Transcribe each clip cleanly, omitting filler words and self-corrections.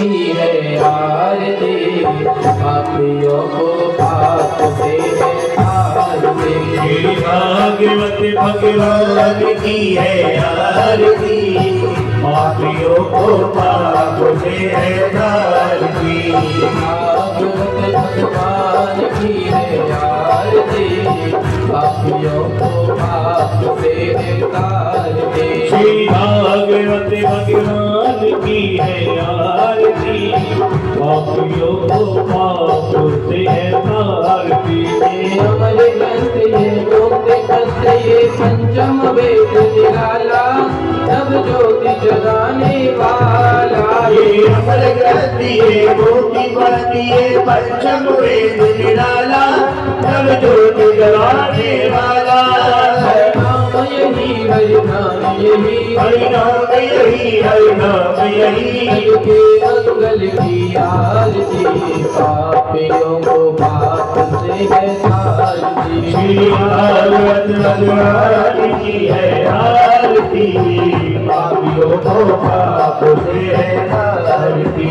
की है आरती, पापियों को पाप से है आरती। श्री भागवत भगवान की है आरती, पापियों को पाप से है आरती। भागवत भगवान की है आरती, पापियों को पाप से है आरती। श्री भागवत भगवान की है आरती, पापियों को पाप से है आरती। अमर ग्रंथ ये मुक्ति पथ ये पंचम वेद निराला, सब ज्योति जगाने वाला। ये अमर ग्रंथ ये मुक्ति पथ ये पंचम वेद निराला, सब ज्योति जगाने वाला। हरि नाम यही हरि नाम यही, हरि नाम यही हरि नाम यही। सबके मंगल की आरती, पापियों को पाप से है आरती। श्री भागवत भगवान की है आरती, पापियों को पाप से है आरती।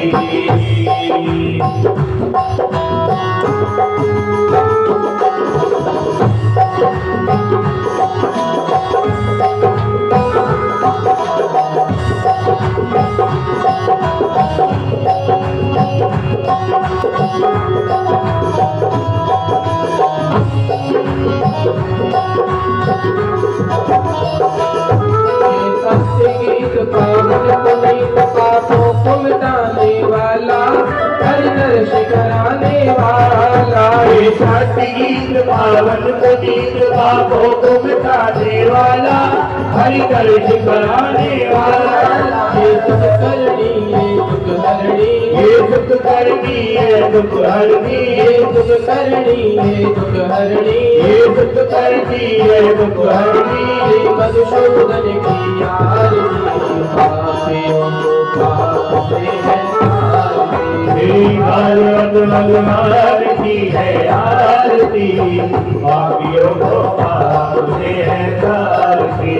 पापों को मिटाने वाला, हर दर्श कराने वाला। ये सत्य गीत पावन पुनीत, पापों को मिटाने वाला, हरि दर्श कराने वाला। ये सुख करनी ये दुख हरणी, ये दुख करनी है दुख हरनी। ये दुख करनी ये दुख हरणी, ये दुख करनी है दुख हरनी। श्री मधुसूदन की आरती, पापियों को पाप से है आरती। श्री भागवत भगवान की है आरती, पापियों को पाप से है आरती।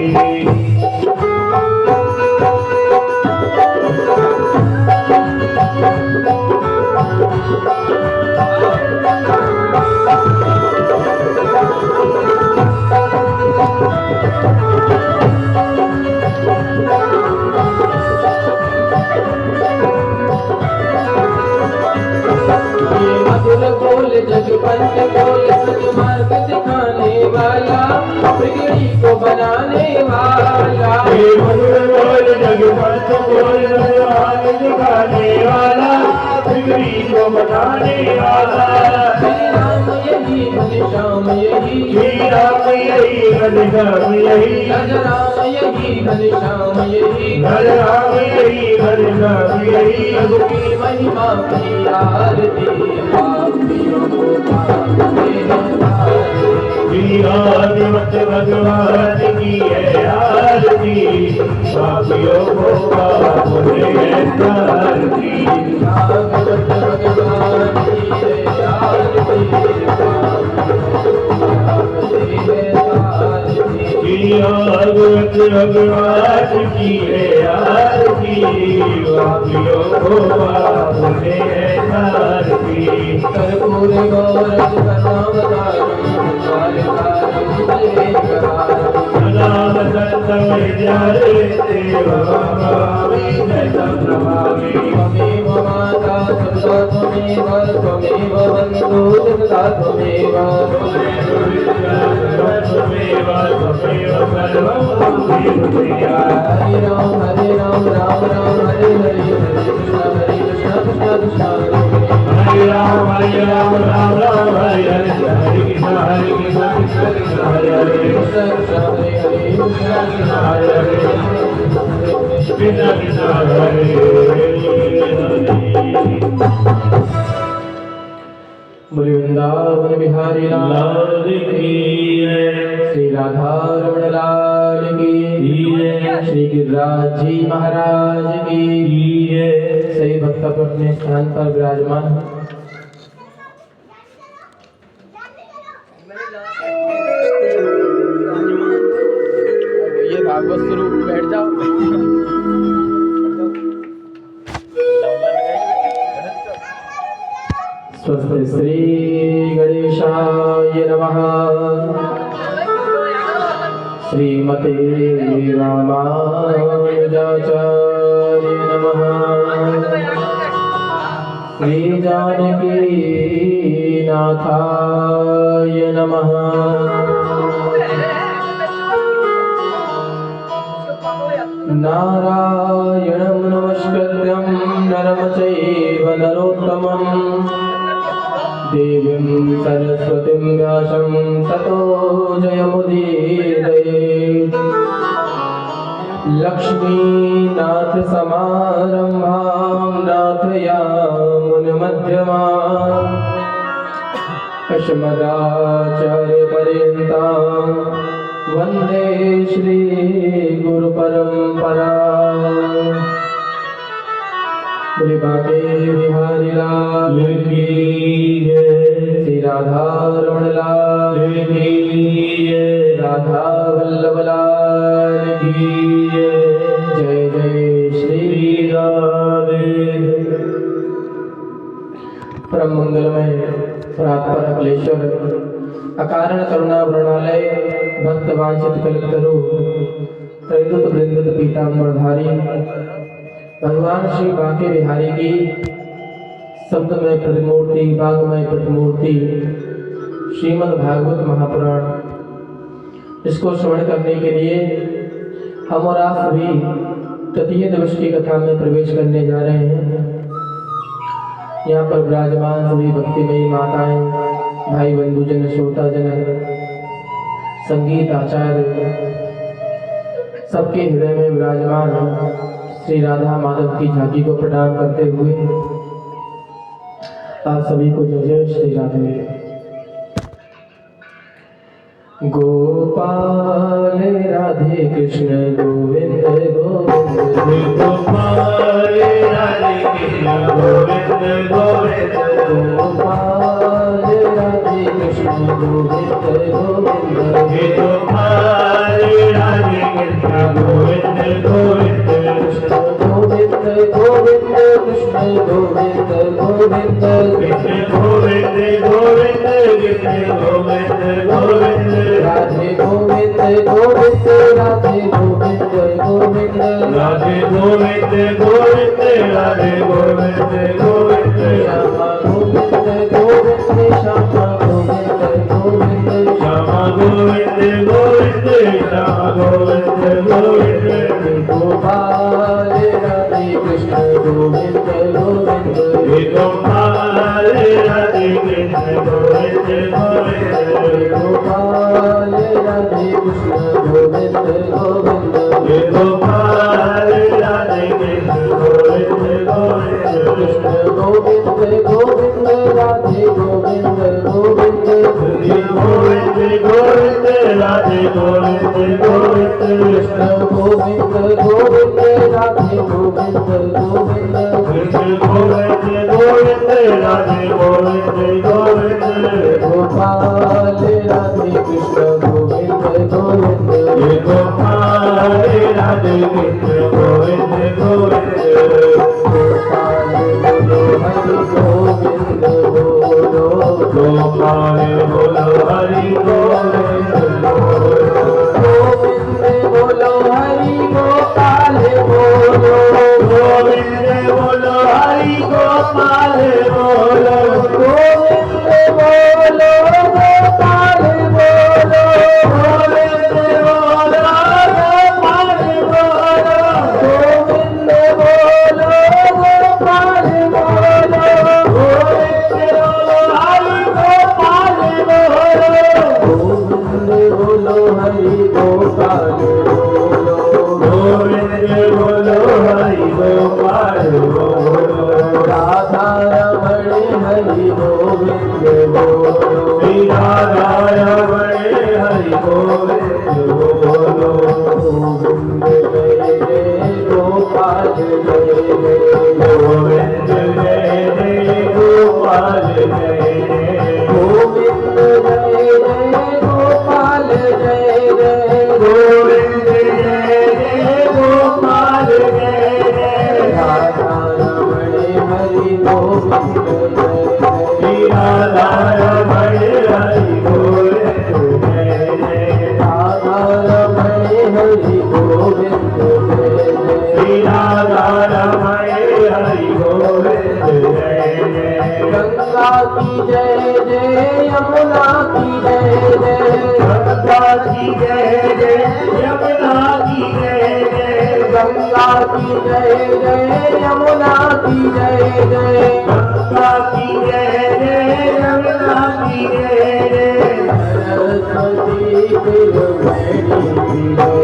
बोल जग पंच बोल सन्मार्ग दिखाने वाला, बिगड़ी को बनाने वाला। बोल जग पंच बोल सन्मार्ग दिखाने वाला, बिगड़ी को बनाने वाला। श्री राम यही घनश्याम यही, श्री राम यही घनश्याम यही। गज राम यही घनश्याम यही, गज राम यही घनश्याम यही। सबकी महिमा की आरती, पापियों को पाप से है आरती। श्री भागवत भगवान की है आरती, पापियों को पाप से है आरती। भागवत भगवान की है आरती, पाप से है आरती। श्री भागवत भगवान की है आरती, पापियों को पाप से है आरती। कर्पूर गौरव करुणावतारम, द्वारकाधीशं सर्वेश्वरारं। नाम संतम विद्यारे देवामि जयतं नमामि। त्वमेव माता सदा त्वमेव, त्वमेव बन्धुः सदा त्वमेव। त्वमेव सर्वं त्वमेव। हरे राम राम राम हरे हरे, हरे कृष्ण कृष्ण कृष्ण हरे हरे राम राम राम हरे हरे, हरे कृष्ण कृष्ण कृष्ण हरे हरे। कृष्ण कृष्ण हरे हरे, कृष्ण कृष्ण हरे हरे, कृष्ण कृष्ण हरे हरे। बोले वृंदावन बिहारी लाल की जय। श्री राधा रमण लाल की जय। श्री गिरिराज जी महाराज की जय। सही भक्त अपने स्थान पर विराजमान हैं। ये भागवत स्वरूप बैठ जाओ। स्वस्ति श्री गणेशाय नमः। श्रीमते रामानुजाचार्य नमः। श्री जानकी नाथाय नमः। नारायणं नमस्कृत्यं नरं चैव नरोत्तमं देवीं सरस्वतीं व्यासं ततो जयमुदीरयेत्। लक्ष्मीनाथसमारम्भां नाथयामुनमध्यमाम् अस्मदाचार्यपर्यन्तां वन्दे श्रीगुरुपरम्पराम्। बोले बांके बिहारी लाल की जय। श्री राधा रमण लाल की जय। राधा वल्लभ लाल की जय। जय जय श्री राधे। परम मंगलमय परात्पर अखिलेश्वर अकारण करुणा वृणालय भक्त वांछित कल्पतरु त्रैदूत वृंदत पीतांबरधारी भगवान श्री बांके बिहारी की शब्दमय प्रतिमूर्ति वाग्मय प्रतिमूर्ति श्रीमद् भागवत महापुराण, इसको श्रवण करने के लिए हम और आप सभी तृतीय दिवस की कथा में प्रवेश करने जा रहे हैं। यहाँ पर विराजमान सभी भक्तिमयी माताएं, भाई बंधुजन, श्रोताजन, संगीत आचार्य, सबके हृदय में विराजमान श्री राधा माधव की झांकी को प्रणाम करते हुए आप सभी को जय जय श्री राधे। गोपाल राधे कृष्ण गोविंद गोविंद। गोपाल राधे कृष्ण गोविंद गोविंद। गोपाल राधे कृष्ण गोविंद गोविंद। गोपाल राधे कृष्ण गोविंद गोविंद। कृष्ण गोविंद गोविंद कृष्ण गोविंद गोविंद। कृष्ण गोविंद गोविंद कृष्ण गोविंद गोविंद। राधे गोविंद गोविंद राधे गोविंद गोविंद। राधे गोविंद गोविंद राधे गोविंद गोविंद। श्यामा गोविंद गोविंद श्यामा गोविंद गोविंद। श्यामा गोविंद गोविंद श्यामा गोविंद गोविंद। गोपाल राधे कृष्ण गोविंद गोविंद। गोपाल राधे कृष्ण गोविंद गोविंद। गोपाल राधे कृष्ण गोविंद गोविंद। गोपाल राधे कृष्ण गोविंद गोविंद। कृष्ण गोविंद गोविंद राधे गोविंद गोविंद। गोविंद गोविंद राधे गोविंद गोविंद। कृष्ण गोविंद गोविंद राधे गोविंद गोविंद। कृष्ण गोविंद गोविंद राधे गोविंद गोविंद। गोपाल राधे कृष्ण गोविंद गोविंद। गोपाल राधे कृष्ण गोविंद गोविंद। गोपाल बोलो हरि गोविंद बोलो। गोपाल बोलो हरि गोविंद बोलो। गोविंद बोलो हरि गोपाल बोलो। गोविंद बोलो हरि गोपाल बोलो। गोविंद बोलो गोपाल बोलो। गोविंद बोलो गोपाल बोलो। गोविंद बोलो गोपाल बोलो। गोविंद बोलो हरि गोपाल बोलो। गोविंद बोलो हरि गोपाल बोलो। गोविंद बोलो हरि गोपाल बोलो। राधा रमण हरि गोविंद बोलो। श्री राधा रमण हरि गोविंद बोलो। गोविंद जय जय गोपाल जय जय। गोविंद जय जय गोपाल जय जय। गोविंद जय जय गोपाल जय जय। गोविंद जय जय गोपाल जय जय। राधा रमण हरि गोविंद जय जय। रमण हरि गोविंद जय जय राधा रमण हरि गोविंद जय जय श्री राधा रमण हरि गोविंद जय जय गंगा की जय जय यमुना की जय जय गंगा की जय जय यमुना की जय जय गंगा की जय जय यमुना की जय जय गंगा की जय जय यमुना की जय जय सरस्वती त्रिवेणी की जय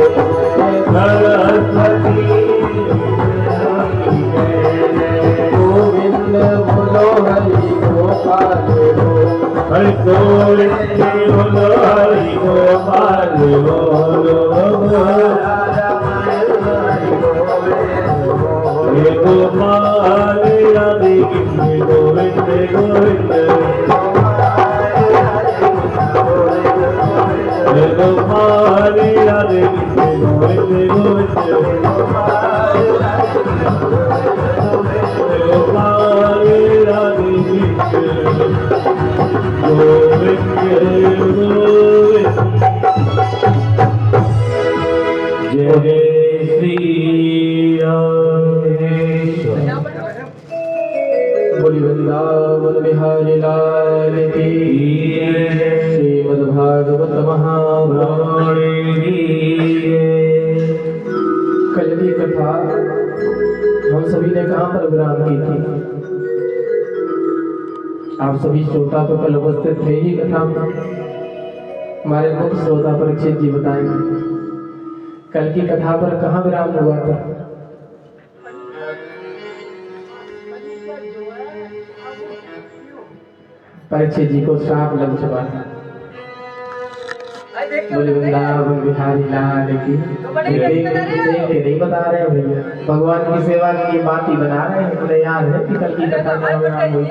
जय सरस्वती गोविंद बोलो हरि गोपाल बोलो हरि गोविंद बोलो हरि गोपाल बोलो हे गोपाल राधे कृष्ण गोविंद गोविंद हे गोपाल राधे कृष्ण गोविंद गोविंद गोपाल राधे कृष्ण गोविंद गोविंद जय श्री बोली वृंदावन बिहारी लाल की श्रीमद्भागवत महापुराण कल की कथा हम सभी ने कहाँ पर विराम की थी? आप सभी श्रोता तो कल उपस्थित थे ही कथा में। हमारे मुख्य श्रोता परीक्षित जी बताएंगे कल की कथा पर कहाँ विराम हुआ था? परीक्षित जी को श्राप लग चुका था। बोले वृंदावन बिहारी लाल की देख के नहीं बता रहे हैं भैया, भगवान की सेवा की बात ही बना रहे हैं। मुझे याद है कि कल की कथा में विराम हुई थी।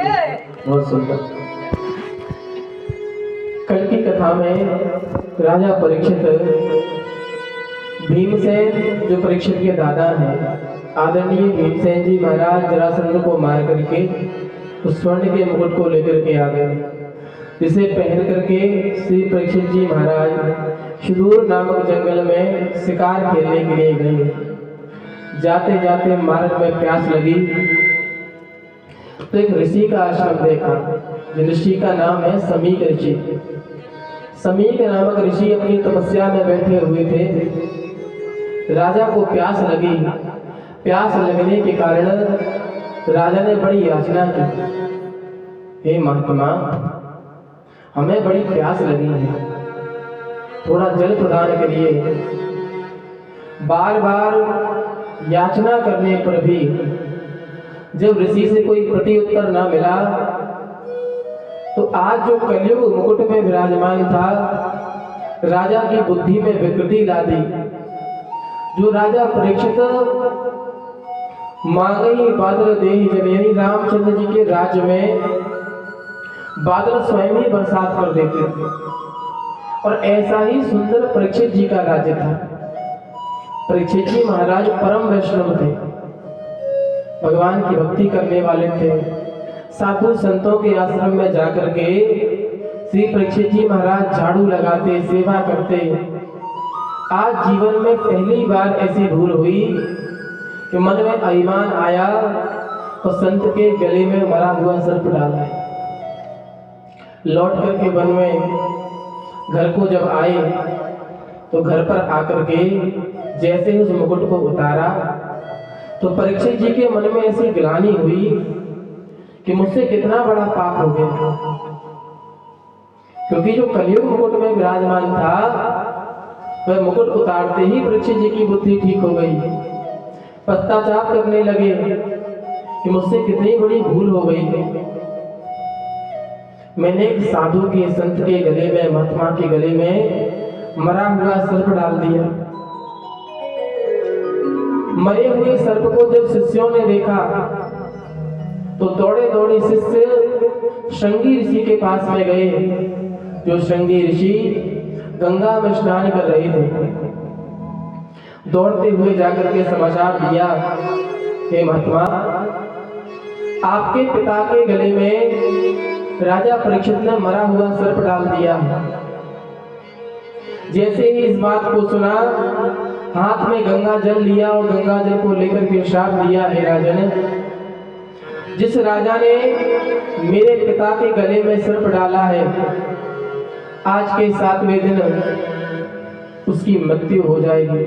बहुत सुंदर। कल की कथा में राजा परीक्षित भीमसेन जो परीक्षित के दादा हैं, आदरणीय भीमसेन जी महाराज जरासंध को मार करके उस स्वर्ण के मुकुट को लेकर के आ गए, जिसे पहन करके श्री परीक्षित जी महाराज सुदूर नामक जंगल में शिकार खेलने के लिए गए। जाते जाते मार्ग में प्यास लगी तो एक ऋषि का आश्रम देखा, जिस ऋषि का नाम है समीक ऋषि। समीक नामक ऋषि अपनी तपस्या में बैठे हुए थे। राजा को प्यास लगी। प्यास लगने के कारण राजा ने बड़ी याचना की, हे महात्मा, हमें बड़ी प्यास लगी है, थोड़ा जल प्रदान करिए। बार बार याचना करने पर भी जब ऋषि से कोई प्रति उत्तर न मिला तो आज जो कलयुग मुकुट में विराजमान था, राजा की बुद्धि में विकृति ला दी। जो राजा परीक्षित मांगई बादल देहि जब, यानी रामचंद्र जी के राज्य में बादल स्वयं ही बरसात कर देते थे। और ऐसा ही सुंदर परीक्षित जी का राज्य था। परीक्षित जी महाराज परम वैष्णव थे, भगवान की भक्ति करने वाले थे। साधु संतों के आश्रम में जाकर के श्री परीक्षित जी महाराज झाड़ू लगाते, सेवा करते। आज जीवन में पहली बार ऐसी भूल हुई कि मन में अभिमान आया और संत के गले में मरा हुआ सर्प डाला। लौट करके वन में घर को जब आए तो घर पर आकर के जैसे उस मुकुट को उतारा तो परीक्षित जी के मन में ऐसी ग्लानि हुई कि मुझसे कितना बड़ा पाप हो गया। क्योंकि जो कलयुग मुकुट में विराजमान था, वह मुकुट उतारते ही परीक्षित जी की बुद्धि ठीक हो गई। पश्चाताप करने लगे कि मुझसे कितनी बड़ी भूल हो गई। मैंने एक साधु के, संत के गले में, महात्मा के गले में मरा हुआ सर्प डाल दिया। मरे हुए सर्प को जब शिष्यों ने देखा तो दौड़े दौड़े शिष्य श्रृंगी ऋषि के पास में गए। जो श्रृंगी ऋषि गंगा में स्नान कर रहे थे, दौड़ते हुए जाकर के समाचार दिया, हे महात्मा, आपके पिता के गले में राजा परीक्षित ने मरा हुआ सर्प डाल दिया। जैसे ही इस बात को सुना, हाथ में गंगा जल लिया और गंगा जल को लेकर के श्राप दिया, हे राजन, जिस राजा ने मेरे पिता के गले में सर्प डाला है, आज के 7वें दिन उसकी मृत्यु हो जाएगी।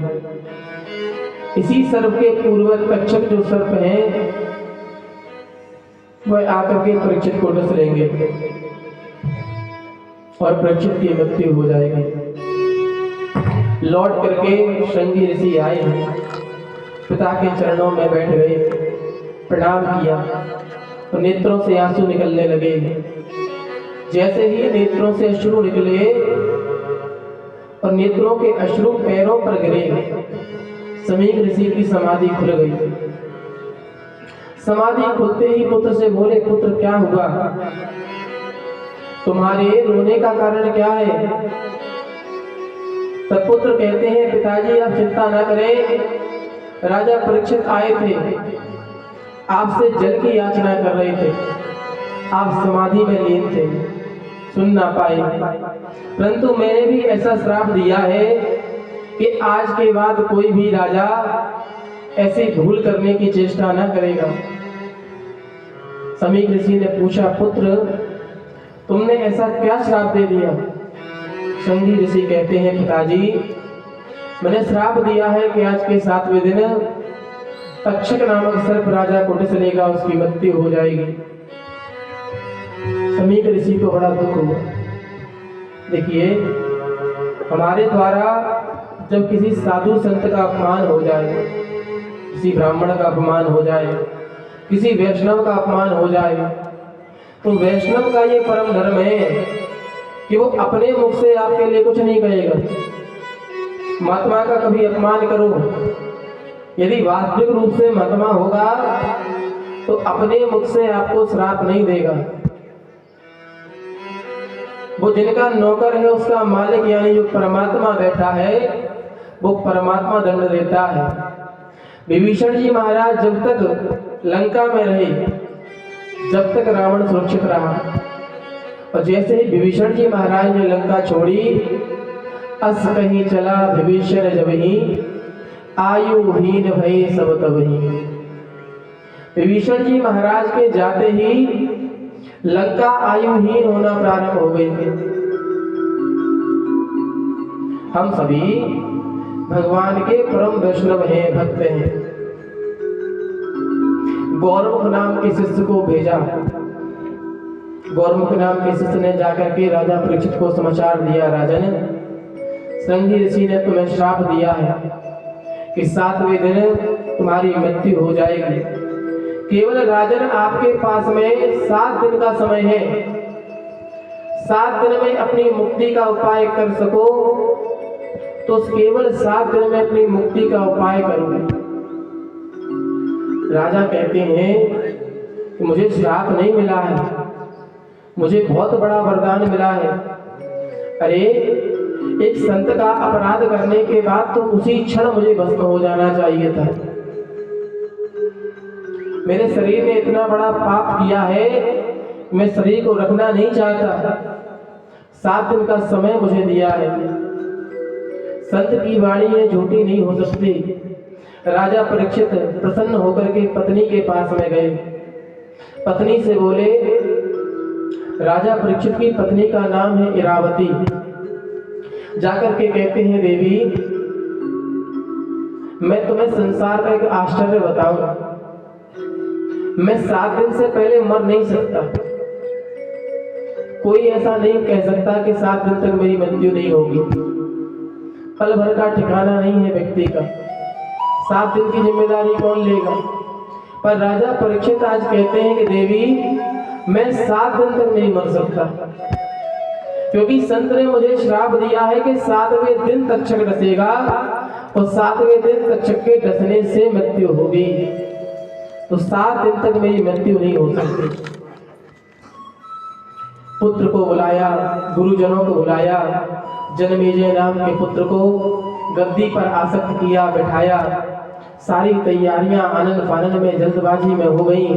इसी सर्प के पूर्वज तक्षक जो सर्प हैं, वह आकर के परीक्षित को डस लेंगे और परीक्षित की मृत्यु हो जाएगी। लौट करके श्रृंगी ऋषि आए, पिता के चरणों में बैठ गए, प्रणाम किया और नेत्रों से आंसू निकलने लगे। जैसे ही नेत्रों से अश्रु निकले और नेत्रों के अश्रु पैरों पर गिरे, समीक ऋषि की समाधि खुल गई। समाधि खुलते ही पुत्र से बोले, पुत्र क्या हुआ? तुम्हारे रोने का कारण क्या है? तब पुत्र कहते हैं, पिताजी आप चिंता न करें, राजा परीक्षित आए थे, आपसे जल की याचना कर रहे थे, आप समाधि में लीन थे, सुन ना पाए, परंतु मैंने भी ऐसा श्राप दिया है कि आज के बाद कोई भी राजा ऐसी भूल करने की चेष्टा न करेगा। समीक ऋषि ने पूछा, पुत्र तुमने ऐसा क्या श्राप दे दिया? श्रृंगी ऋषि कहते हैं, पिताजी मैंने श्राप दिया है कि आज के 7वें दिन तक्षक नामक सर्प राजा को डस लेगा, उसकी मृत्यु हो जाएगी। समीक ऋषि को बड़ा दुख हुआ। देखिए, हमारे द्वारा जब किसी साधु संत का अपमान हो जाए, किसी ब्राह्मण का अपमान हो जाए, किसी वैष्णव का अपमान हो जाए, तो वैष्णव का ये परम धर्म है कि वो अपने मुख से आपके लिए कुछ नहीं कहेगा। महात्मा का कभी अपमान करो, यदि वास्तविक रूप से महात्मा होगा तो अपने मुख से आपको श्राप नहीं देगा। वो जिनका नौकर है, उसका मालिक यानी जो परमात्मा बैठा है, वो परमात्मा दंड देता है। विभीषण जी महाराज जब तक लंका में रहे, जब तक रावण सुरक्षित रहा, और जैसे ही विभीषण जी महाराज ने लंका छोड़ी, अस कहीं चला विभीषण जब ही, आयुहीन भय सब तबहि। विभीषण जी महाराज के जाते ही लंका आयुहीन होना प्रारंभ हो गई थी। हम सभी भगवान के परम वैष्णव हैं, भक्त हैं। गौरमुख नाम के शिष्य को भेजा। गौरमुख नाम के शिष्य ने जाकर के राजा परीक्षित को समाचार दिया, राजन श्रृंगी ऋषि ने तुम्हें श्राप दिया है कि 7वें दिन तुम्हारी मृत्यु हो जाएगी। केवल राजन आपके पास में 7 दिन का समय है, 7 दिन में अपनी मुक्ति का उपाय कर सको तो केवल 7 दिन में अपनी मुक्ति का उपाय करो। राजा कहते हैं कि मुझे श्राप नहीं मिला है, मुझे बहुत बड़ा वरदान मिला है। अरे एक संत का अपराध करने के बाद तो उसी क्षण मुझे भस्म हो जाना चाहिए था। मेरे शरीर ने इतना बड़ा पाप किया है, मैं शरीर को रखना नहीं चाहता। 7 दिन का समय मुझे दिया है। संत की वाणी है, झूठी नहीं हो सकती। राजा परीक्षित प्रसन्न होकर के पत्नी के पास में गए। पत्नी से बोले, राजा परीक्षित की पत्नी का नाम है इरावती। जाकर के कहते हैं, देवी मैं तुम्हें संसार का एक आश्चर्य बताऊं। मैं 7 दिन से पहले मर नहीं सकता। कोई ऐसा नहीं कह सकता कि 7 दिन तक मेरी मृत्यु नहीं होगी। पल भर का ठिकाना नहीं है व्यक्ति का। 7 दिन की जिम्मेदारी कौन लेगा? पर राजा परीक्षित आज कहते हैं कि देवी मैं 7 दिन तक नहीं मर सकता, क्योंकि संत ने मुझे श्राप दिया है कि 7वें दिन तक्षक डसेगा और 7वें दिन तक्षक के डसने से मृत्यु होगी। तो 7 दिन तक मेरी मृत्यु नहीं हो सकती। पुत्र को बुलाया, गुरुजनों को बुलाया, जनमेजय नाम के पुत्र को गद्दी पर आसक्त किया, बैठाया। सारी तैयारियां आनंद फानंद में जल्दबाजी में हो गई।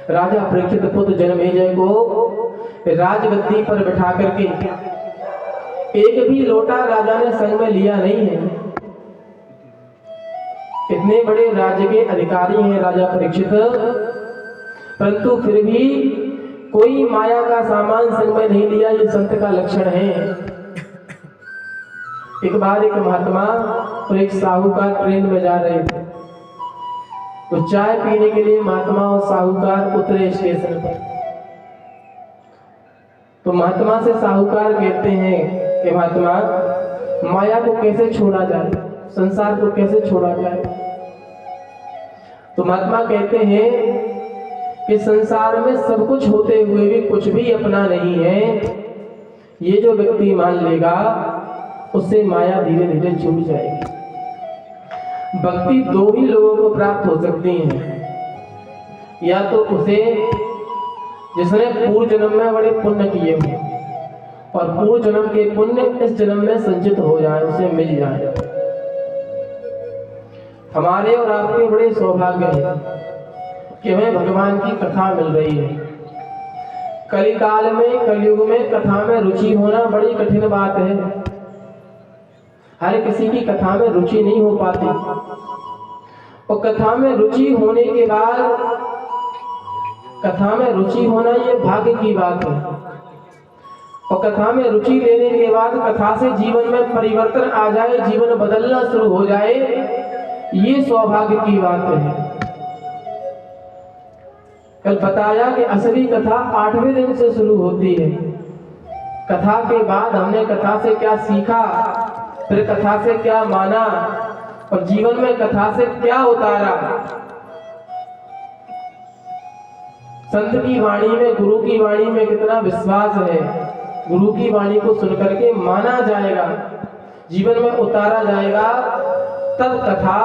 राजा परीक्षित पुत्र जनमेजय को राजगद्दी पर बिठा करके एक भी लोटा राजा ने संग में लिया नहीं है। इतने बड़े राज्य के अधिकारी हैं राजा परीक्षित, परंतु फिर भी कोई माया का सामान संग में नहीं लिया। ये संत का लक्षण है। एक बार एक महात्मा और एक साहूकार ट्रेन में जा रहे थे, तो चाय पीने के लिए महात्मा और साहूकार उतरे स्टेशन पर। तो महात्मा से साहूकार कहते हैं कि महात्मा, माया को कैसे छोड़ा जाए, संसार को कैसे छोड़ा जाए? तो महात्मा कहते हैं कि संसार में सब कुछ होते हुए भी कुछ भी अपना नहीं है। ये जो व्यक्ति मान लेगा उससे माया धीरे धीरे छूट जाएगी। भक्ति दो ही लोगों को प्राप्त हो सकती है, या तो उसे जिसने पूर्व जन्म में बड़े पुण्य किए हों और पूर्व जन्म के पुण्य इस जन्म में संचित हो जाए, उसे मिल जाए। हमारे और आपके बड़े सौभाग्य है कि हमें भगवान की कथा मिल रही है। कलिकाल में, कलयुग में कथा में रुचि होना बड़ी कठिन बात है। हर किसी की कथा में रुचि नहीं हो पाती, और कथा में रुचि होने के बाद कथा में रुचि होना ये भाग्य की बात है। और कथा में रुचि लेने के बाद कथा से जीवन में परिवर्तन आ जाए, जीवन बदलना शुरू हो जाए, ये सौभाग्य की बात है। कल बताया कि असली कथा 8वें दिन से शुरू होती है। कथा के बाद हमने कथा से क्या सीखा, फिर कथा से क्या माना, और जीवन में कथा से क्या उतारा। संत की वाणी में, गुरु की वाणी में कितना विश्वास है। गुरु की वाणी को सुनकर के माना जाएगा, जीवन में उतारा जाएगा, तब कथा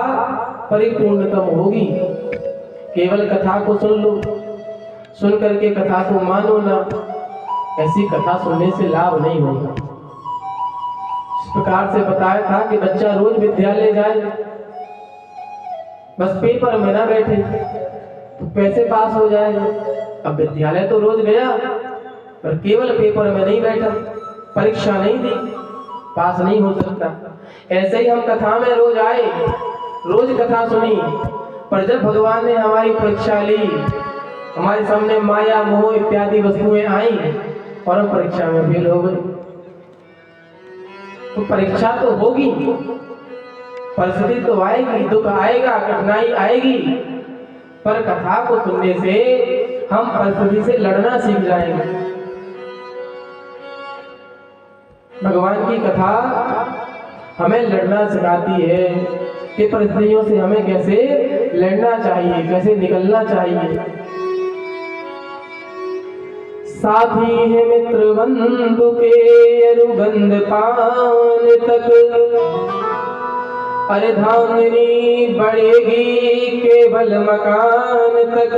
परिपूर्णतम होगी। केवल कथा को सुन लो, सुन करके कथा को मानो ना, ऐसी कथा सुनने से लाभ नहीं होगा। इस प्रकार से बताया था कि बच्चा रोज विद्यालय जाए, बस पेपर में ना बैठे तो कैसे पास हो जाएगा। अब विद्यालय तो रोज गया, पर केवल पेपर में नहीं बैठा, परीक्षा नहीं दी, पास नहीं हो सकता। ऐसे ही हम कथा में रोज आए, रोज कथा सुनी, पर जब भगवान ने हमारी परीक्षा ली, हमारे सामने माया मोह इत्यादि वस्तुएं आई और हम परीक्षा में फेल हो गए। तो परीक्षा तो होगी, परिस्थिति तो आएगी, दुख आएगा, कठिनाई आएगी, पर कथा को सुनने से हम परिस्थिति से लड़ना सीख जाएंगे। भगवान की कथा हमें लड़ना सिखाती है कि परिस्थितियों से हमें कैसे लड़ना चाहिए, कैसे निकलना चाहिए। साथी है मित्र बंधु के अनुगंध पान तक, अरे धांगनी बढ़ेगी केवल मकान तक।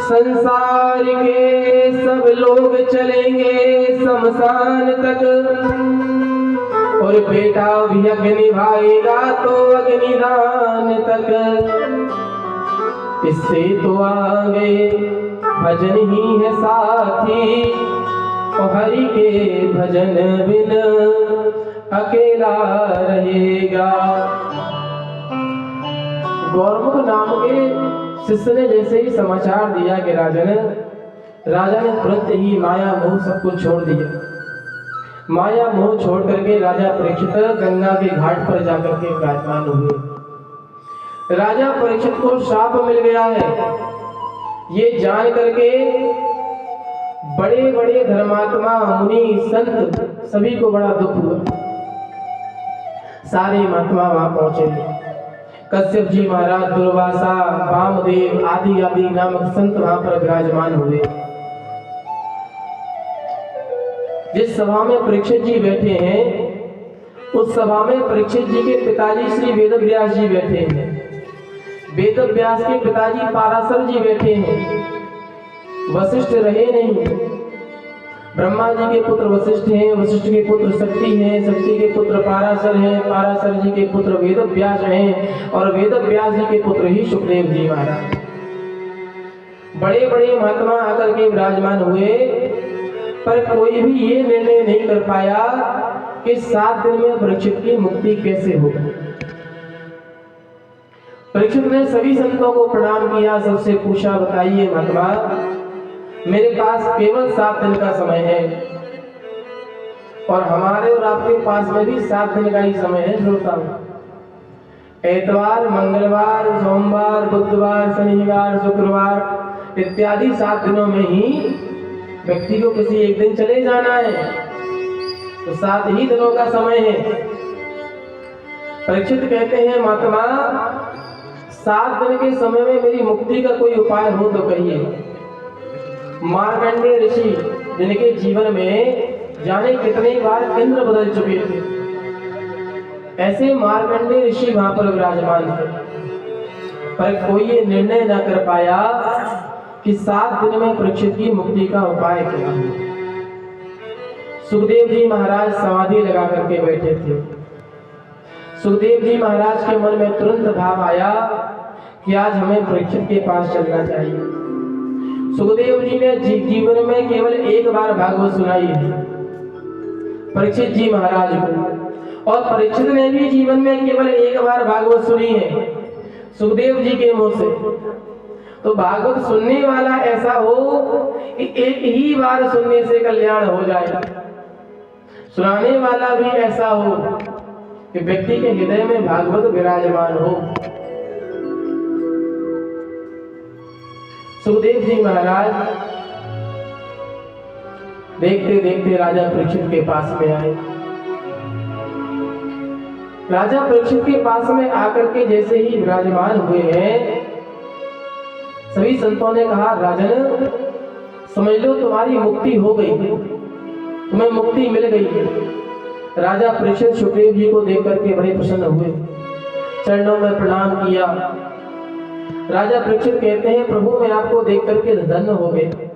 संसार के सब लोग चलेंगे शमशान तक, और बेटा भी अग्नि निभाएगा तो अग्निदान तक। इससे तो आगे भजन ही है साथी, और हरि के भजन बिन अकेला रहेगा। गौरमुख नाम के शिष्य ने जैसे ही समाचार दिया कि राजा ने तुरंत ही माया मोह सब कुछ छोड़ दिया। माया मोह छोड़ करके राजा परीक्षित गंगा के घाट पर जाकर के विराजमान हुए। राजा परीक्षित को शाप मिल गया है, ये जान करके बड़े बड़े धर्मात्मा, मुनि, संत सभी को बड़ा दुख हुआ। सारे महात्मा वहां पहुंचे। कश्यप जी महाराज, दुर्वासा, वामदेव आदि आदि नामक संत वहां पर विराजमान हुए। जिस सभा में परीक्षित जी बैठे हैं, उस सभा में परीक्षित जी के पिताजी श्री वेदव्यास जी बैठे हैं। वेदव्यास के पिताजी पाराशर जी बैठे हैं। वशिष्ठ रहे नहीं, ब्रह्मा जी के पुत्र वशिष्ठ हैं, वशिष्ठ के पुत्र शक्ति हैं, शक्ति के पुत्र पाराशर हैं, पाराशर जी के पुत्र वेदव्यास हैं, और वेदव्यास जी के पुत्र ही सुखदेव जी महाराज। बड़े बड़े महात्मा आकर के विराजमान हुए, पर कोई भी ये निर्णय नहीं कर पाया कि 7 दिन में परीक्षित की मुक्ति कैसे होगी। परीक्षित ने सभी संतों को प्रणाम किया, सबसे पूछा, बताइए महात्मा, मेरे पास केवल 7 दिन का समय है और हमारे और आपके पास में भी 7 दिन का ही समय है। श्रोता, एतवार, मंगलवार, सोमवार, बुधवार, शनिवार, शुक्रवार इत्यादि 7 दिनों में ही व्यक्ति को किसी एक दिन चले जाना है, तो 7 ही दिनों का समय है। परीक्षित कहते हैं, महात्मा 7 दिन के समय में मेरी मुक्ति का कोई उपाय हो तो कहिए। मार्कंडेय ऋषि, जिनके जीवन में जाने कितनी बार इंद्र बदल चुके थे, ऐसे मार्कंडेय ऋषि वहां पर विराजमान थे, पर कोई ये निर्णय न कर पाया कि 7 दिन में परीक्षित की मुक्ति का उपाय क्या है। सुखदेव जी महाराज समाधि लगा करके बैठे थे। सुखदेव जी महाराज के मन में तुरंत भाव आया कि आज हमें परीक्षित के पास चलना चाहिए। सुखदेव जी ने जीवन में केवल एक बार भागवत सुनाई है परीक्षित जी महाराज को, और परीक्षित ने भी जीवन में केवल एक बार भागवत सुनी है सुखदेव जी के मुंह से। तो भागवत सुनने वाला ऐसा हो कि एक ही बार सुनने से कल्याण हो जाए, सुनाने वाला भी ऐसा हो कि व्यक्ति के हृदय में भागवत विराजमान हो। सुखदेव जी महाराज देखते देखते राजा परीक्षित के पास में आए। राजा परीक्षित के पास में आकर के जैसे ही विराजमान हुए हैं, सभी संतों ने कहा, राजन समझ लो तुम्हारी मुक्ति हो गई, तुम्हें मुक्ति मिल गई है। राजा परीक्षित सुखदेव जी को देख करके बड़े प्रसन्न हुए, चरणों में प्रणाम किया। राजा परीक्षित कहते हैं, प्रभु मैं आपको देख करके धन्य हो गए।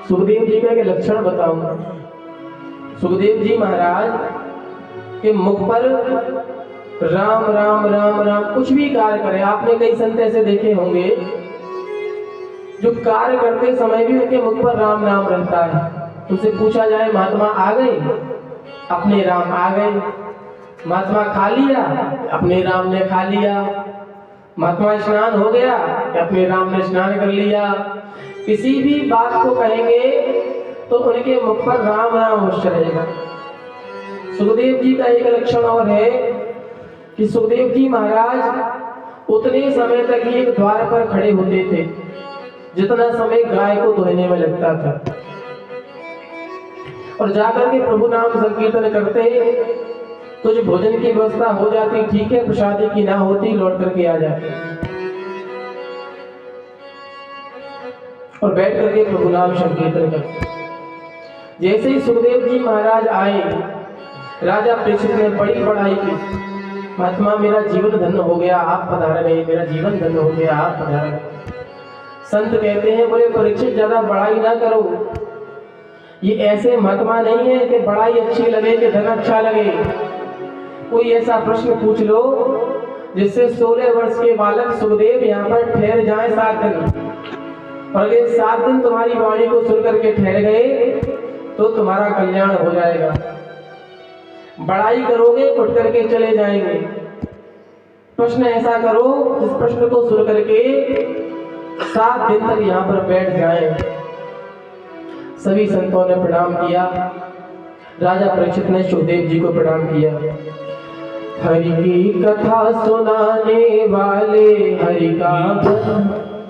सुखदेव जी का एक लक्षण बताऊंगा। सुखदेव जी महाराज के मुख पर राम राम राम राम कुछ भी कार्य करे, आपने कई संत ऐसे देखे होंगे जो कार्य करते समय भी उनके मुख पर राम नाम रहता है। उनसे पूछा जाए, महात्मा आ गए? अपने राम आ गए। महात्मा खा लिया? अपने राम ने खा लिया। महात्मा स्नान हो गया? अपने राम ने स्नान कर लिया। किसी भी बात को कहेंगे तो उनके मुख पर राम नाम अवश्य रहेगा। सुखदेव जी का एक लक्षण और है कि सुखदेव जी महाराज उतने समय तक ही एक द्वार पर खड़े होते थे जितना समय गाय को धोने में लगता था, और जाकर के प्रभु नाम संकीर्तन करते, कुछ भोजन की व्यवस्था हो जाती, ठीक है, प्रसादी की ना होती, लौट करके आ जाते और बैठ करके प्रभु नाम संकीर्तन करते। जैसे ही सुखदेव जी महाराज आए, राजा परीक्षित ने बड़ी बड़ाई की, महात्मा मेरा जीवन धन्य हो गया, आप पधार गए, मेरा जीवन धन्य हो गया, आप पधार गए। संत कहते हैं, बोले परीक्षित ज्यादा बड़ाई ना करो, ये ऐसे महात्मा नहीं है कि बड़ाई अच्छी लगे कि धन अच्छा लगे। कोई ऐसा प्रश्न पूछ लो जिससे 16 वर्ष के बालक सुखदेव यहाँ पर ठहर जाए 7 दिन, और अगर 7 दिन तुम्हारी वाणी को सुन करके ठहर गए तो तुम्हारा कल्याण हो जाएगा। बड़ाई करोगे उठ करके चले जाएंगे। प्रश्न ऐसा करो जिस प्रश्न को सुन करके 7 दिन तक यहाँ पर बैठ जाए। सभी संतों ने प्रणाम किया। राजा परीक्षित ने सुखदेव जी को प्रणाम किया। हरि की कथा सुनाने वाले, हरि का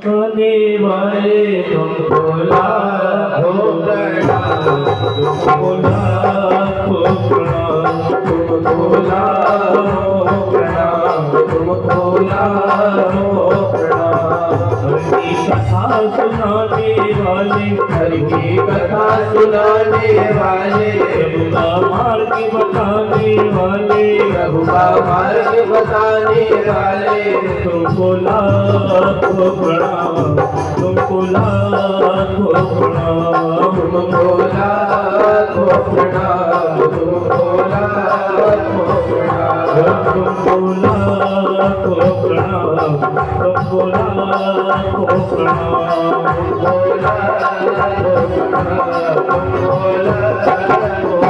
सुनाने वाले, तुमको लाखों प्रणाम, तुमको लाखों प्रणाम, तुमको लाखों प्रणाम, तुमको लाखों प्रणाम। हरि की कथा सुनाने वाले, हरि की कथा सुनाने वाले, प्रभु का मार्ग बताने वाले, प्रभु का मार्ग बताने वाले, तुमको लाखों प्रणाम, तुमको लाखों प्रणाम, तुमको लाखों प्रणाम, तुमको लाखों प्रणाम, तुमको लाखों को प्रणाम, भोला को प्रणाम, भोला को प्रणाम, भोला को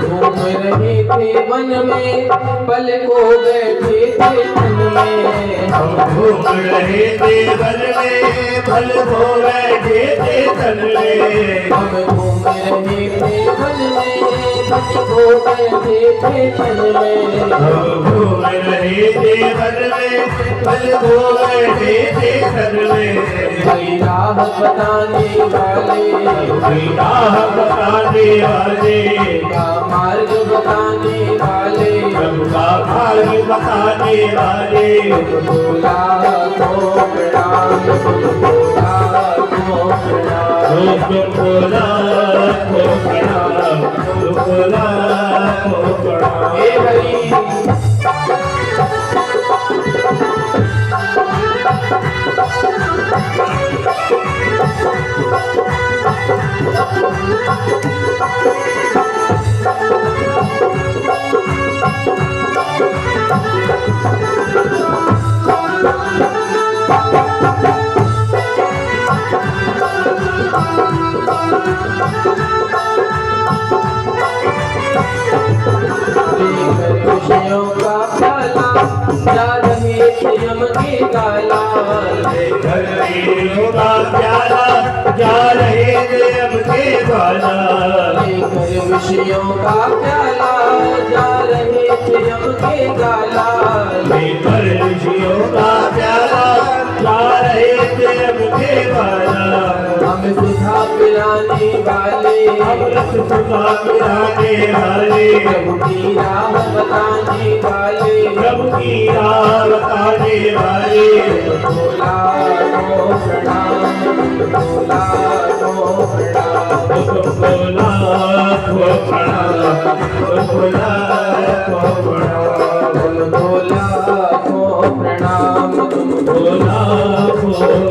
घूम रहे थे वन में, पल को बैठे थे तन में। हम घूम रहे थे वन में, पल को बैठे थे तन में। हम घूम रहे थे वन में, पल को बैठे थे तन में। हम घूम रहे थे वन में, पल को बैठे थे तन में। कोई राह बताने वाले, कोई राह बताने वाले, का मार्ग बताने वाले, प्रभु का मार्ग बताने वाले। भोला को प्रणाम, भोला को प्रणाम, भोला को प्रणाम, भोला को प्रणाम। हे हरि खुशियों का प्याला, जा रहे थे यम के गाला। घर का प्याला, जा रहे थे हम के गाला। लेकर खुशियों का प्याला, जा रहे थे यम के गाला। लेकर खुशियों का प्याला, जा रहे थे हम के गाला। हम सुधा पिलाने वाले, हम सुधा पिलाने वाले, प्रभु की राह बताने वाले, प्रभु की राह बताने वाले। भोला को प्रणाम, भोला को प्रणाम, भोला को प्रणाम, भोला को प्रणाम, भोला को प्रणाम, भोला को प्रणाम,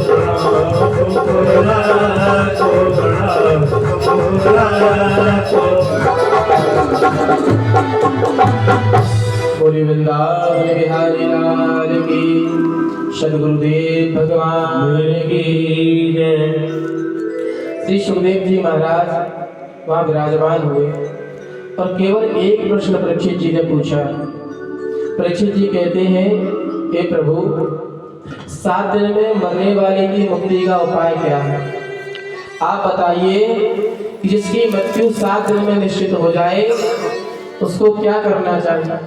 भोला को प्रणाम, भोला को बोली वृंदावन बिहारी लाल की, सद्गुरुदेव भगवान की जय। श्री सुखदेव जी महाराज वहाँ विराजमान हुए और केवल एक प्रश्न परीक्षित जी ने पूछा। परीक्षित जी कहते हैं, हे प्रभु, 7 दिन में मरने वाले की मुक्ति का उपाय क्या है? आप बताइए कि जिसकी मृत्यु 7 दिन में निश्चित हो जाए उसको क्या करना चाहिए?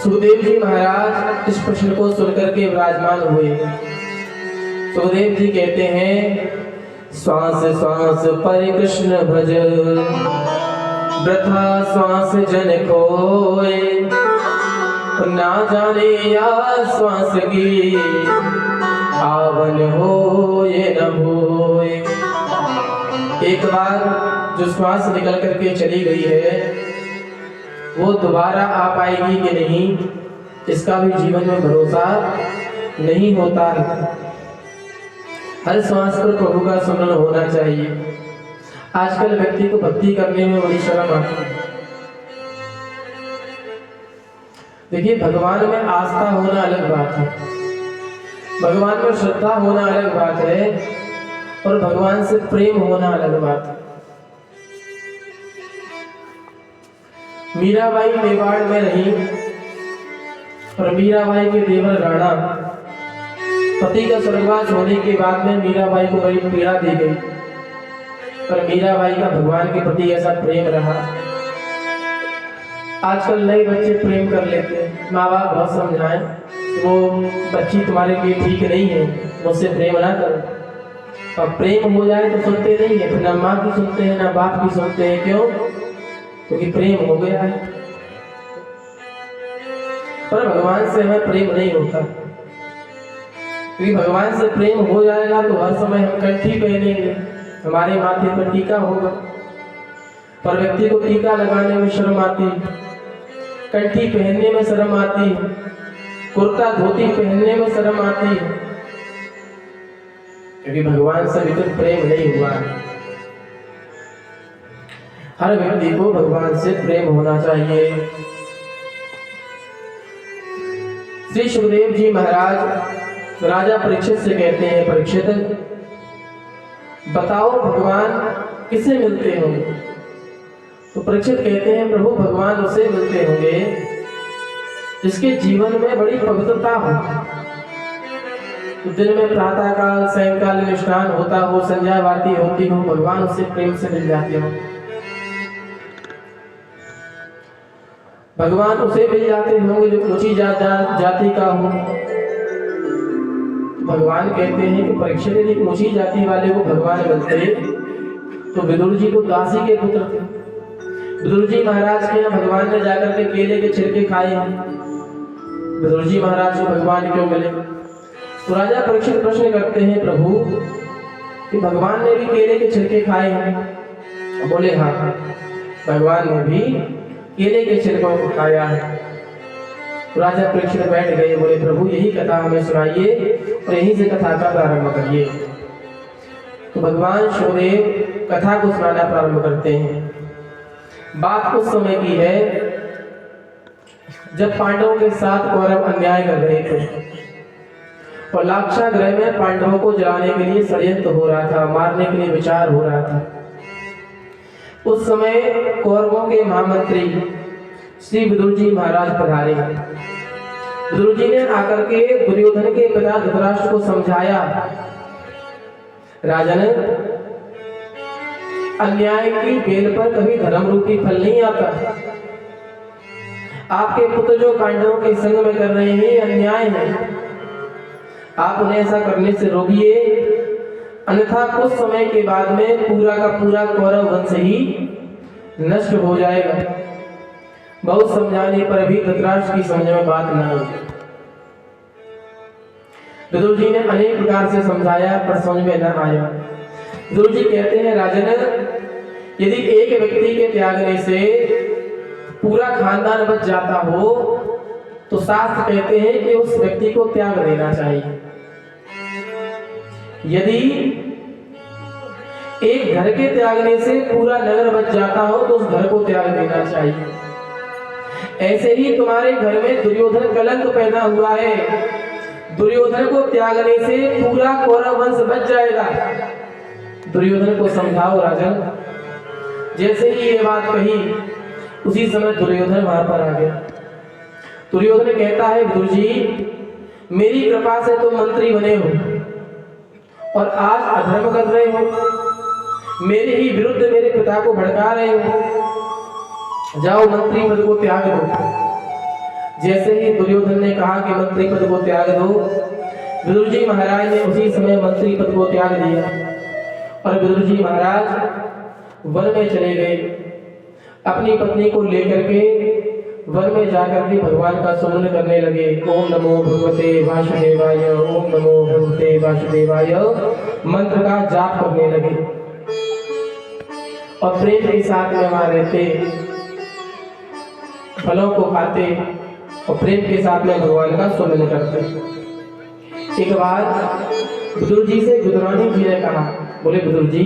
सुखदेव जी महाराज इस प्रश्न को सुनकर के विराजमान हुए। सुखदेव जी कहते हैं, श्वास श्वास पर कृष्ण भज, वृथा श्वास जन खोए, ना जाने या श्वास की आवन हो ये न होए। एक बार जो श्वास निकल करके चली गई है वो दोबारा आ पाएगी कि नहीं, इसका भी जीवन में भरोसा नहीं होता है। हर श्वास पर प्रभु का स्मरण होना चाहिए। आजकल व्यक्ति को भक्ति करने में बड़ी शर्म आती है। देखिए, भगवान में आस्था होना अलग बात है, भगवान में श्रद्धा होना अलग बात है, और भगवान से प्रेम होना अलग बात है। मीराबाई मेवाड़ में रही और मीराबाई के देवर राणा, पति का स्वर्गवास होने के बाद में मीराबाई को बड़ी पीड़ा दी गई, पर मीराबाई का भगवान के प्रति ऐसा प्रेम रहा। आजकल नए बच्चे प्रेम कर लेते हैं, माँ बाप बहुत समझाएं वो बच्ची तुम्हारे लिए ठीक नहीं है, मुझसे प्रेम ना करो। अब प्रेम हो जाए तो सुनते नहीं है, फिर ना माँ की सुनते हैं ना बाप की सुनते हैं। क्यों? क्योंकि प्रेम हो गया है। पर भगवान से हमें प्रेम नहीं होता, क्योंकि भगवान से प्रेम हो जाएगा तो हर समय हम कंठी पहनेंगे, हमारे माथे पर टीका होगा। पर व्यक्ति को टीका लगाने में शर्म आती, कंठी पहनने में शर्म आती, कुर्ता धोती पहनने में शर्म आती, क्योंकि भगवान से विद्युत प्रेम नहीं हुआ। हर व्यक्ति को भगवान से प्रेम होना चाहिए। श्री सुखदेव जी महाराज राजा परीक्षित से कहते हैं, परीक्षित बताओ भगवान किसे मिलते होंगे? तो परीक्षित कहते हैं, प्रभु भगवान उसे मिलते होंगे जिसके जीवन में बड़ी पवित्रता हो। तो दिन में प्रातः काल सायंकाल स्नान होता हो, संध्या आरती होती हो, भगवान उसे प्रेम से मिल जाते हो। भगवान उसे मिल जाते होंगे जो ऊंची जाति का हो। भगवान कहते हैं कि परीक्षित यदि ऊंची जाति वाले को भगवान मिलते तो विदुर जी तो दासी के पुत्र थे। विदुर जी महाराज के यहाँ भगवान ने जाकर के केले के छिलके खाए हैं, विदुर जी महाराज को भगवान क्यों मिले? तो राजा परीक्षित प्रश्न करते हैं, प्रभु कि भगवान ने भी केले के छिलके खाए हैं? बोले हाँ, भगवान ने भी केले के छिलकों को खाया है। तो राजा परीक्षित बैठ गए, बोले प्रभु यही कथा हमें सुनाइए और यहीं से कथा का प्रारंभ करिए। तो भगवान सुखदेव कथा को सुनाना प्रारंभ करते हैं। बात उस समय की है जब पांडवों के साथ कौरव अन्याय कर रहे थे और लाक्षागृह में पांडवों को जलाने के लिए षड्यंत्र हो रहा था, मारने के लिए विचार हो रहा था। उस समय कौरवों के महामंत्री श्री विदुर जी महाराज पधारे। विदुर जी ने आकर के दुर्योधन के पिता धृतराष्ट्र को समझाया, राजन अन्याय की बेल पर कभी धर्म रूपी फल नहीं आता। आपके पुत्र जो पांडवों के संग में कर रहे हैं अन्याय है, आप उन्हें ऐसा करने से रोकिए, अन्यथा कुछ समय के बाद में पूरा का पूरा कौरव वंश ही नष्ट हो जाएगा। बहुत समझाने पर भी धृतराष्ट्र की समझ में बात न आई। विदुर जी ने अनेक प्रकार से समझाया पर समझ में न आया। विदुर जी कहते हैं, राजन यदि एक व्यक्ति के त्यागने से पूरा खानदान बच जाता हो तो शास्त्र कहते हैं कि उस व्यक्ति को त्याग देना चाहिए। यदि एक घर के त्यागने से पूरा नगर बच जाता हो तो उस घर को त्याग देना चाहिए। ऐसे ही तुम्हारे घर में दुर्योधन कलंक पैदा हुआ है, दुर्योधन को त्यागने से पूरा कौरव वंश बच जाएगा। दुर्योधन को समझाओ राजन। जैसे ही ये बात कही उसी समय दुर्योधन वहां पर आ गया। दुर्योधन कहता है, विदुर जी मेरी कृपा से तुम मंत्री बने हो और आज अधर्म कर रहे हो, मेरे ही विरुद्ध मेरे पिता को भड़का रहे हो, जाओ मंत्री पद को त्याग दो। जैसे ही दुर्योधन ने कहा कि मंत्री पद को त्याग दो, विदुर जी महाराज ने उसी समय मंत्री पद को त्याग दिया और विदुर जी महाराज वन में चले गए। अपनी पत्नी को लेकर के वन में जाकर के भगवान का सुमरन करने लगे। ओम नमो भगवते वासुदेवाय, ओम नमो भगवते वासुदेवाय मंत्र का जाप करने लगे और प्रेम के साथ में वहां रहते, फलों को खाते और प्रेम के साथ में भगवान का सुमरन करते। एक बार विदुर जी से विदुरानी जी ने कहा, बोले विदुर जी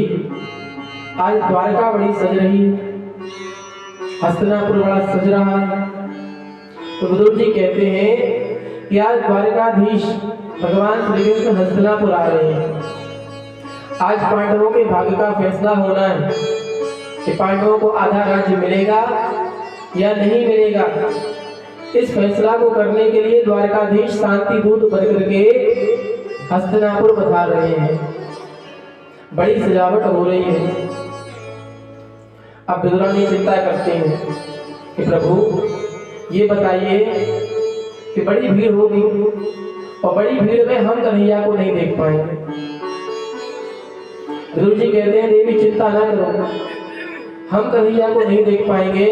आज द्वारका बड़ी सज रही है, हस्तिनापुर बड़ा सज रहा है। तो विदुर जी कहते हैं कि आज द्वारकाधीश भगवान श्री कृष्ण हस्तिनापुर आ रहे हैं। आज पांडवों के भाग्य का फैसला होना है कि पांडवों को आधा राज्य मिलेगा या नहीं मिलेगा। इस फैसला को करने के लिए द्वारकाधीश शांति दूत बनकर के हस्तिनापुर पधार रहे हैं। बड़ी सजावट हो रही है। अब विदुरानी चिंता करते हैं कि प्रभु ये बताइए कि बड़ी भीड़ होगी और बड़ी भीड़ में हम कन्हैया को नहीं देख पाएंगे। विदुर जी कहते हैं, देवी चिंता ना करो, हम कन्हैया को नहीं देख पाएंगे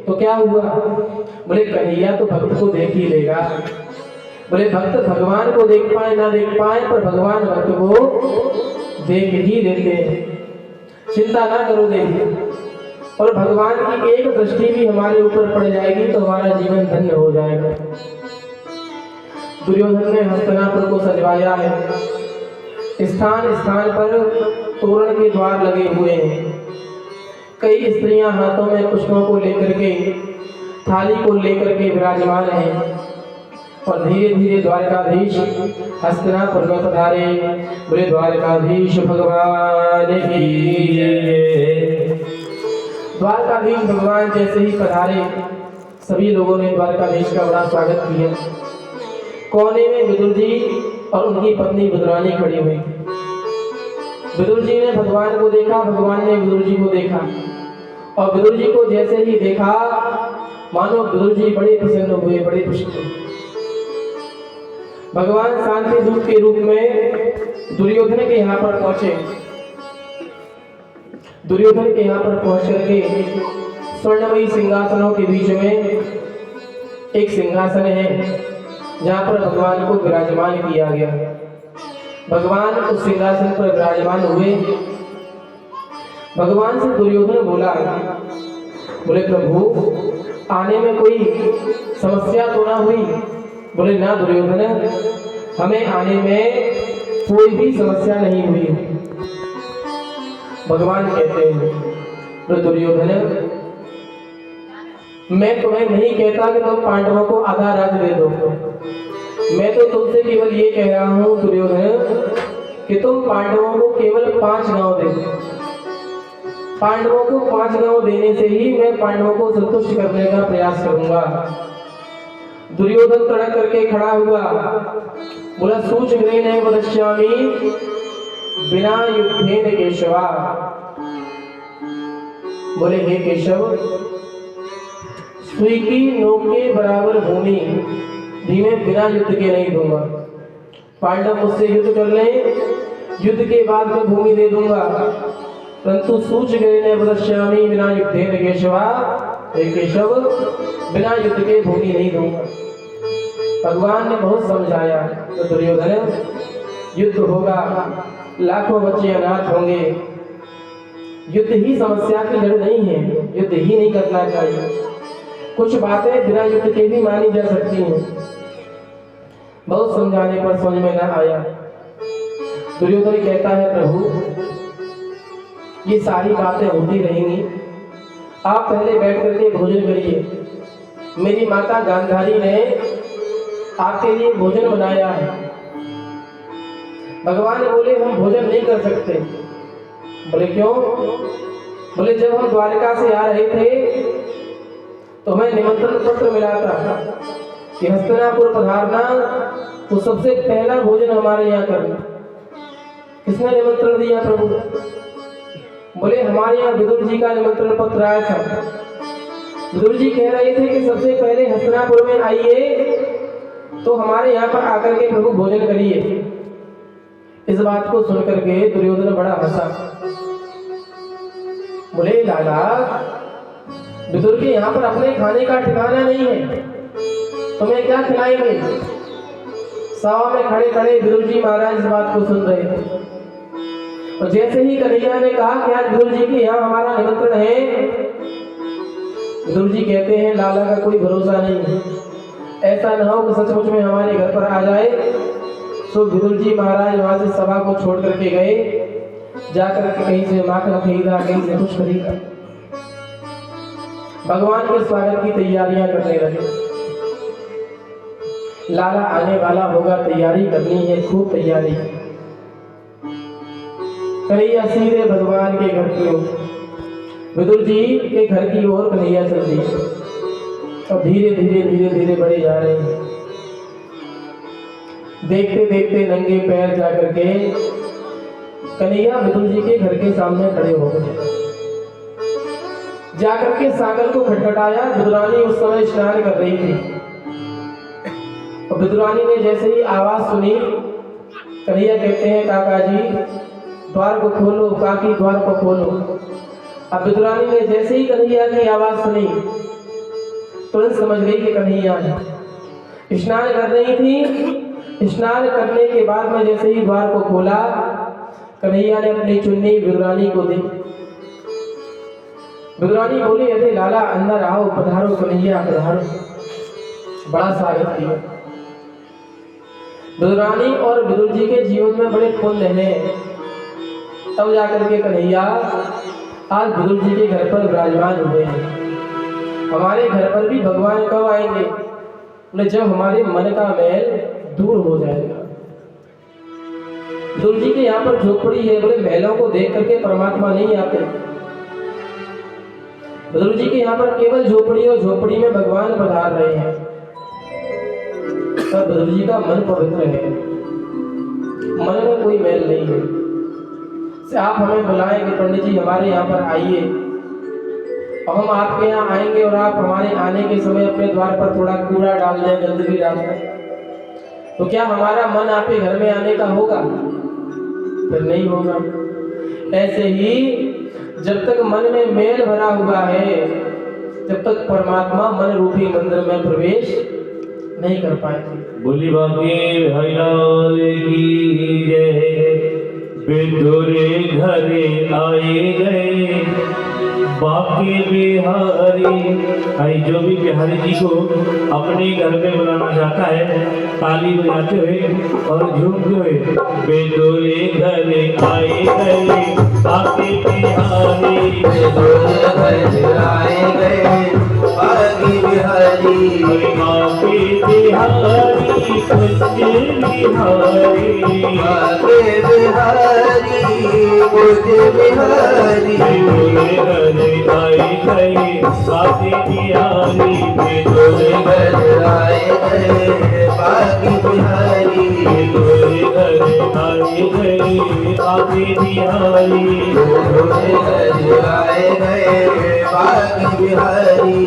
तो क्या हुआ, बोले कन्हैया तो भक्त को देख ही लेगा। बोले भक्त भगवान को देख पाए ना देख पाए, पर भगवान भक्त को देख ही लेते हैं। चिंता ना करो देखिए, और भगवान की एक दृष्टि भी हमारे ऊपर पड़ जाएगी तो हमारा जीवन धन्य हो जाएगा। दुर्योधन ने हस्तिनापुर को सजवाया है। स्थान स्थान पर तोरण के द्वार लगे हुए हैं। कई स्त्रियां हाथों में पुष्पों को लेकर के, थाली को लेकर के विराजमान हैं, और धीरे धीरे द्वारकाधीश हस्तिनापुर में पधारे। बोले द्वारकाधीश भगवान की जय। द्वारकाधीश भगवान जैसे ही पधारे, सभी लोगों ने द्वारकाधीश का बड़ा स्वागत किया। कोने में विदुर जी और उनकी पत्नी विदुरानी खड़ी हुई। विदुर जी ने भगवान को देखा, भगवान ने विदुर जी को देखा, और विदुर जी को जैसे ही देखा मानो विदुर जी बड़े प्रसन्न हुए, बड़े खुश हुए। भगवान शांति दूत के रूप में दुर्योधन के यहाँ पर पहुंचे। दुर्योधन के यहाँ पर पहुंच करके स्वर्णमयी सिंहासनों के बीच में एक सिंहासन है जहाँ पर भगवान को विराजमान किया गया। भगवान उस सिंहासन पर विराजमान हुए। भगवान से दुर्योधन बोला, बोले प्रभु आने में कोई समस्या तो ना हुई? बोले ना दुर्योधन, हमें आने में कोई भी समस्या नहीं हुई। भगवान कहते हैं, तो दुर्योधन मैं तुम्हें नहीं कहता कि तुम पांडवों को आधा राज्य दे दो। मैं तो तुमसे केवल ये कह रहा हूं दुर्योधन कि तुम पांडवों को केवल 5 गांव दे दो। पांडवों को 5 गांव देने से ही मैं पांडवों को संतुष्ट करने का प्रयास करूंगा। दुर्योधन तड़क करके खड़ा हुआ, बोला सूचग्रेण वदिष्यामि बिना युद्धेन केशवा। बोले हे केशव, सुई की नोक के बराबर भूमि भी मैं बिना युद्ध के नहीं दूंगा। पांडव मुझसे युद्ध कर लें, युद्ध के बाद मैं भूमि दे दूंगा, परंतु सूचग्रेण वदिष्यामि बिना युद्धेन केशवा। हे केशव, बिना युद्ध के भूमि नहीं दूंगा। भगवान ने बहुत समझाया, तो दुर्योधन युद्ध होगा, लाखों बच्चे अनाथ होंगे, युद्ध ही समस्या की जड़ नहीं है, युद्ध ही नहीं करना चाहिए। कुछ बातें बिना युद्ध के भी मानी जा सकती हैं। बहुत समझाने पर समझ में ना आया। दुर्योधन कहता है प्रभु ये सारी बातें होती रहेंगी, आप पहले बैठ करके भोजन करिए। मेरी माता गांधारी ने आपके लिए भोजन बनाया है। भगवान बोले हम भोजन नहीं कर सकते। बोले क्यों? बोले जब हम द्वारका से आ रहे थे तो हमें निमंत्रण पत्र मिला था कि हस्तिनापुर पधारना, तो सबसे पहला भोजन हमारे यहाँ करना। किसने निमंत्रण दिया प्रभु? बोले हमारे यहाँ विदुर जी का निमंत्रण पत्र आया था। विदुर जी कह रहे थे कि सबसे पहले हस्तिनापुर में आइए तो हमारे यहाँ पर आकर के प्रभु भोजन करिए। इस बात को सुनकर के दुर्योधन बड़ा हंसा। बोले लाला, विदुर के यहाँ पर अपने खाने का ठिकाना नहीं है, तुम्हें क्या खिलाएंगे? सभा में खड़े खड़े विदुर जी महाराज इस बात को सुन रहे थे, और जैसे ही कन्हैया ने कहा कि आज विदुर जी के यहाँ हमारा निमंत्रण है, विदुर जी कहते हैं लाला का कोई भरोसा नहीं है, ऐसा न हो कि सचमुच में हमारे घर पर आ जाए। तो विदुर जी महाराज वहां से सभा को छोड़ करके गए, जाकर के कहीं से माखन खरीदा, कहीं से कुछ खरीदा, भगवान के स्वागत की तैयारियां करने लगे। लाला आने वाला होगा, तैयारी करनी है, खूब तैयारी। कन्हैया सीधे भगवान के घर की ओर, विदुर जी के घर की ओर कन्हैया चल दी, और धीरे धीरे धीरे धीरे बढ़े जा रहे हैं। देखते देखते नंगे पैर जाकर के कन्हैया विदुर जी के घर के सामने खड़े हो गए। जाकर के सागर को खटखटाया। विदुरानी उस समय स्नान कर रही थी, और विदुरानी ने जैसे ही आवाज सुनी, कन्हैया कहते हैं काका जी द्वार को खोलो, काकी द्वार को खोलो। अब विदुरानी ने जैसे ही कन्हैया की आवाज सुनी तुरंत समझ गई कि कन्हैया है। स्नान कर रही थी। स्नान करने के बाद में जैसे ही द्वार को खोला, कन्हैया ने अपनी चुन्नी विदुरानी को दी। विदुरानी बोली, अरे लाला अंदर आओ, पधारो कन्हैया पधारो। बड़ा स्वागत किया। विदुरानी और विदुर जी के जीवन में बड़े पुण्य हैं। तब जाकर के कन्हैया आज विदुर जी के घर पर विराजमान हुए हैं। हमारे घर पर भी भगवान कब आएंगे? बोले जब हमारे मन का मैल दूर हो जाएगा। विदुर जी के यहाँ पर झोपड़ी है। बोले महलों को देख करके परमात्मा नहीं आते। विदुर जी के यहाँ पर केवल झोपड़ी और झोपड़ी में भगवान पधार रहे हैं। तब विदुर जी का मन पवित्र है, मन में कोई मैल नहीं है। से आप हमें बुलाएं कि पंडित जी हमारे यहाँ पर आइए, और हम आपके यहाँ आएंगे और आप हमारे आने के समय अपने द्वार पर थोड़ा कूड़ा डाल दें, गंदगी डाल दें, तो क्या हमारा मन आपके घर में आने का होगा? फिर नहीं होगा। ऐसे ही जब तक मन में मेल भरा हुआ है, जब तक परमात्मा मन रूपी मंदिर में प्रवेश नहीं कर पाएंगे। बोली बाकी हरिलाल की जय। विदुरे घरे आए गए बाके बिहारी। भाई जो भी बिहारी जी को अपने घर में बुलाना चाहता है, ताली बजाते हुए और झूमते हुए, विदुरे घरे आए गए बाके बिहारी। विदुरे घरे आए गए बाके बिहारी। बाके बिहारी कुंज बिहारी। बाके बिहारी कुंज बिहारी। विदुरे घरे आए गए बाके बिहारी। विदुरे घरे आए गए बाके बिहारी। विदुरे घरे आए गए बाके बिहारी। विदुरे घरे आए गए बाके बिहारी।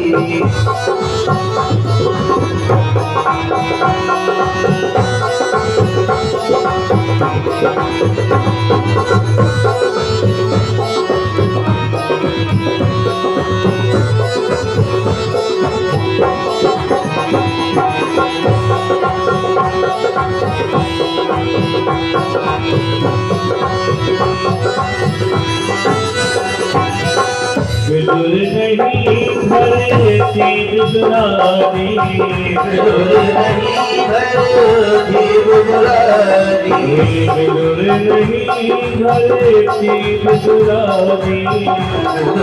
विदुर नहीं घरे थी विदुरानी। विदुर नहीं घरे थी विदुरानी। विदुर नहीं घरे थी विदुरानी। विदुर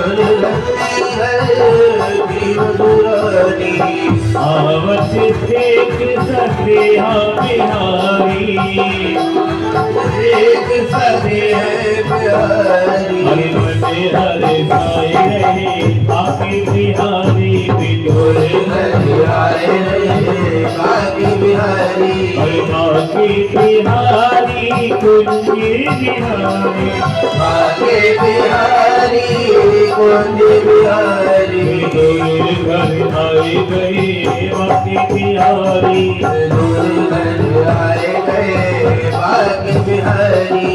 नहीं घरे थी विदुरानी। आवत देख सदेहा बिहारी। एक सदे है बिहारी। हरे मने हरे साए रहे बाके बिहारी। विदुर घरे आए रहे बाके बिहारी। हरे बाके बिहारी कुंज बिहारी। बाके बिहारी कुंज बिहारी। विदुर घर आए गए बाके बिहारी। विदुर घरे आए गए बाके बिहारी।